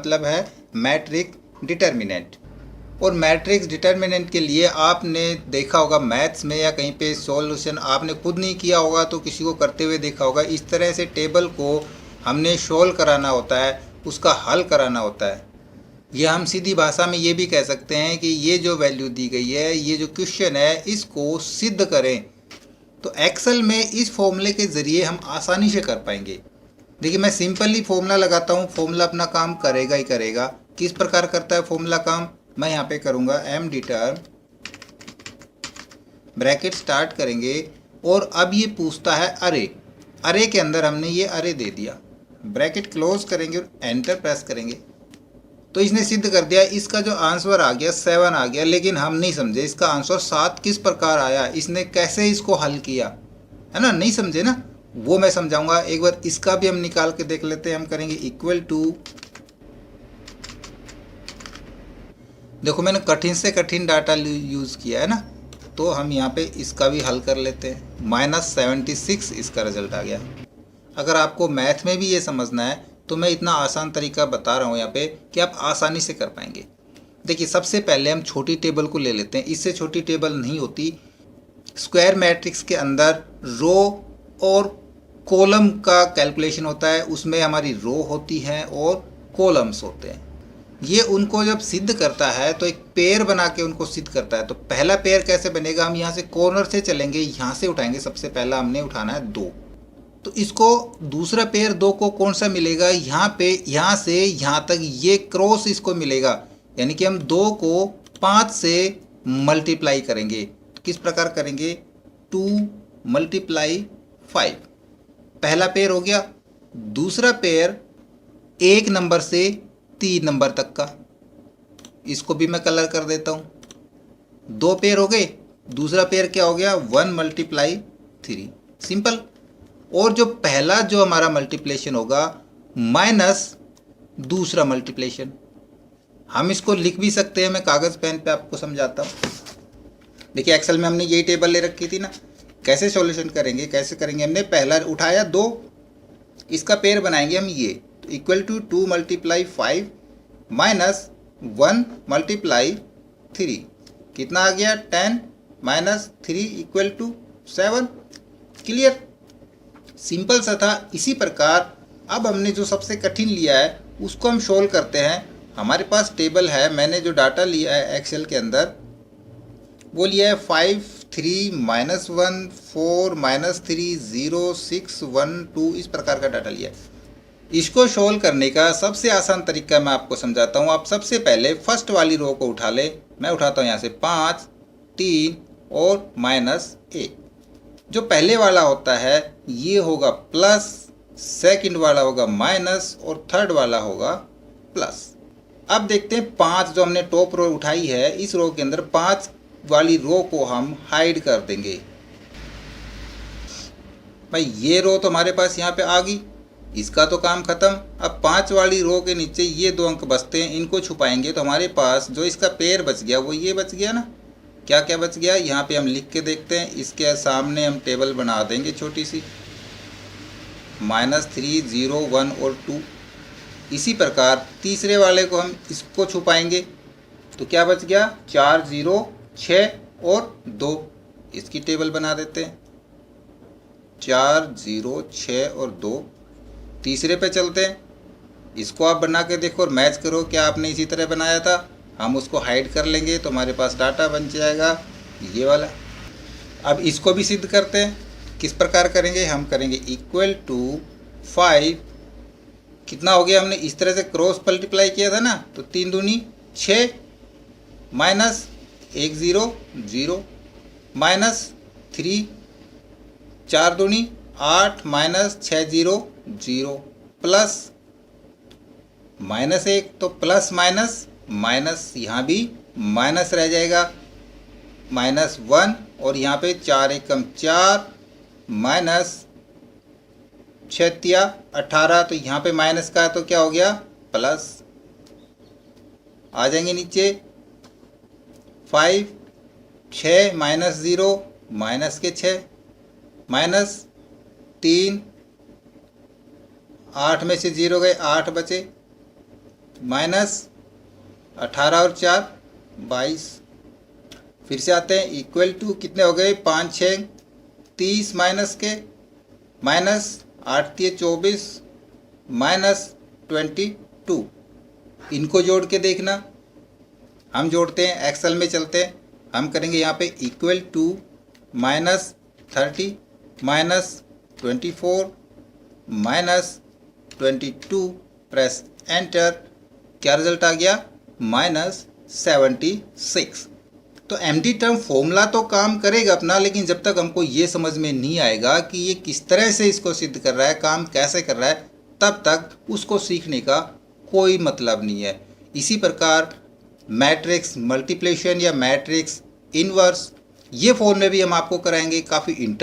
मतलब है matrix determinant. और मैट्रिक्स डिटर्मिनेंट के लिए आपने देखा होगा मैथ्स में या कहीं पे सॉल्यूशन आपने खुद नहीं किया होगा तो किसी को करते हुए देखा होगा। इस तरह से टेबल को हमने सोल्व कराना होता है, उसका हल कराना होता है। ये हम सीधी भाषा में ये भी कह सकते हैं कि ये जो वैल्यू दी गई है, ये जो क्वेश्चन है, इसको सिद्ध करें। तो एक्सेल में इस फॉर्मूले के ज़रिए हम आसानी से कर पाएंगे। देखिए मैं सिंपली फॉर्मूला लगाता हूँ, फॉर्मूला अपना काम करेगा ही करेगा। किस प्रकार करता है फॉर्मूला काम, मैं यहाँ पे करूँगा एम डिटर ब्रैकेट स्टार्ट करेंगे। और अब ये पूछता है अरे, अरे के अंदर हमने ये अरे दे दिया, ब्रैकेट क्लोज करेंगे और एंटर प्रेस करेंगे। तो इसने सिद्ध कर दिया। इसका जो आंसर आ गया 7 आ गया, लेकिन हम नहीं समझे इसका आंसर 7 किस प्रकार आया, इसने कैसे इसको हल किया, है ना, नहीं समझे ना, वो मैं समझाऊंगा। एक बार इसका भी हम निकाल के देख लेते हैं। हम करेंगे इक्वल टू, देखो मैंने कठिन से कठिन डाटा यूज़ किया है ना, तो हम यहाँ पे इसका भी हल कर लेते हैं। -76 इसका रिजल्ट आ गया। अगर आपको मैथ में भी ये समझना है तो मैं इतना आसान तरीका बता रहा हूँ यहाँ पे कि आप आसानी से कर पाएंगे। देखिए सबसे पहले हम छोटी टेबल को ले लेते हैं, इससे छोटी टेबल नहीं होती। स्क्वायर मैट्रिक्स के अंदर रो और कॉलम का कैलकुलेशन होता है, उसमें हमारी रो होती हैं और कॉलम्स होते हैं। ये उनको जब सिद्ध करता है तो एक पेयर बना के उनको सिद्ध करता है। तो पहला पेयर कैसे बनेगा, हम यहाँ से कॉर्नर से चलेंगे, यहाँ से उठाएंगे। सबसे पहला हमने उठाना है 2, तो इसको दूसरा पेयर 2 को कौन सा मिलेगा, यहाँ पे, यहाँ से यहाँ तक ये क्रॉस इसको मिलेगा। यानी कि हम 2 को 5 से मल्टीप्लाई करेंगे। तो किस प्रकार करेंगे, 2 × 5, पहला पेयर हो गया। दूसरा पेयर 1 नंबर से 3 नंबर तक का, इसको भी मैं कलर कर देता हूँ। 2 पेयर हो गए। दूसरा पेयर क्या हो गया, 1 × 3, सिंपल। और जो पहला जो हमारा मल्टीप्लिकेशन होगा माइनस दूसरा मल्टीप्लिकेशन, हम इसको लिख भी सकते हैं। मैं कागज़ पेन पे आपको समझाता हूँ। देखिए एक्सेल में हमने यही टेबल ले रखी थी ना, कैसे सॉल्यूशन करेंगे, कैसे करेंगे। हमने पहला उठाया 2, इसका पेयर बनाएंगे हम ये, तो इक्वल टू 2 × 5 माइनस 1 × 3, कितना आ गया 10 - 3 = 7। क्लियर, सिंपल सा था। इसी प्रकार अब हमने जो सबसे कठिन लिया है उसको हम सोल्व करते हैं। हमारे पास टेबल है, मैंने जो डाटा लिया है एक्सेल के अंदर वो लिया है 5 3 -1 4 -3 0 6 1 2, इस प्रकार का डाटा लिया है। इसको सोल्व करने का सबसे आसान तरीका मैं आपको समझाता हूँ। आप सबसे पहले फर्स्ट वाली रो को उठा ले। मैं उठाता हूँ यहाँ से 5 3 और -1। जो पहले वाला होता है ये होगा प्लस, सेकंड वाला होगा माइनस और थर्ड वाला होगा प्लस। अब देखते हैं 5 जो हमने टॉप रो उठाई है, इस रो के अंदर 5 वाली रो को हम हाइड कर देंगे। भाई ये रो तो हमारे पास यहाँ पे आ गई, इसका तो काम खत्म। अब 5 वाली रो के नीचे ये 2 अंक बचते हैं, इनको छुपाएंगे तो हमारे पास जो इसका पेयर बच गया वो ये बच गया ना। क्या क्या बच गया, यहाँ पे हम लिख के देखते हैं। इसके सामने हम टेबल बना देंगे छोटी सी, -3 0 1 और 2। इसी प्रकार तीसरे वाले को हम इसको छुपाएंगे तो क्या बच गया, 4 0 6 और 2, इसकी टेबल बना देते हैं, 4 0 6 और 2। तीसरे पे चलते हैं, इसको आप बना के देखो और मैच करो क्या आपने इसी तरह बनाया था। हम उसको हाइड कर लेंगे तो हमारे पास डाटा बन जाएगा ये वाला। अब इसको भी सिद्ध करते हैं। किस प्रकार करेंगे, हम करेंगे इक्वल टू 5, कितना हो गया, हमने इस तरह से क्रॉस मल्टीप्लाई किया था ना, तो 3 दूनी 6 माइनस 1 0 0 -3 4 दूनी 8 -6 0 0 प्लस -1, तो प्लस माइनस माइनस, यहाँ भी माइनस रह जाएगा, -1 और यहाँ पे 4 एकम 4 माइनस 6 18, तो यहाँ पे माइनस का है तो क्या हो गया प्लस। आ जाएंगे नीचे 5 6 -0 माइनस के 6 -3 8 में से 0 गए 8 बचे, माइनस 18 और 4 22। फिर से आते हैं, इक्वल टू कितने हो गए, 5 6 30 माइनस के, माइनस 8 3 24 माइनस 22। इनको जोड़ के देखना, हम जोड़ते हैं, एक्सेल में चलते हैं, हम करेंगे यहाँ पे equal to minus 30 minus 24 minus 22, press enter, क्या रिजल्ट आ गया, माइनस 76। तो एमडी टर्म फॉर्मूला तो काम करेगा अपना, लेकिन जब तक हमको ये समझ में नहीं आएगा कि ये किस तरह से इसको सिद्ध कर रहा है, काम कैसे कर रहा है, तब तक उसको सीखने का कोई मतलब नहीं है। इसी प्रकार मैट्रिक्स मल्टीप्लिकेशन या मैट्रिक्स इनवर्स, ये फॉर्मूले भी हम आपको कराएंगे, काफ़ी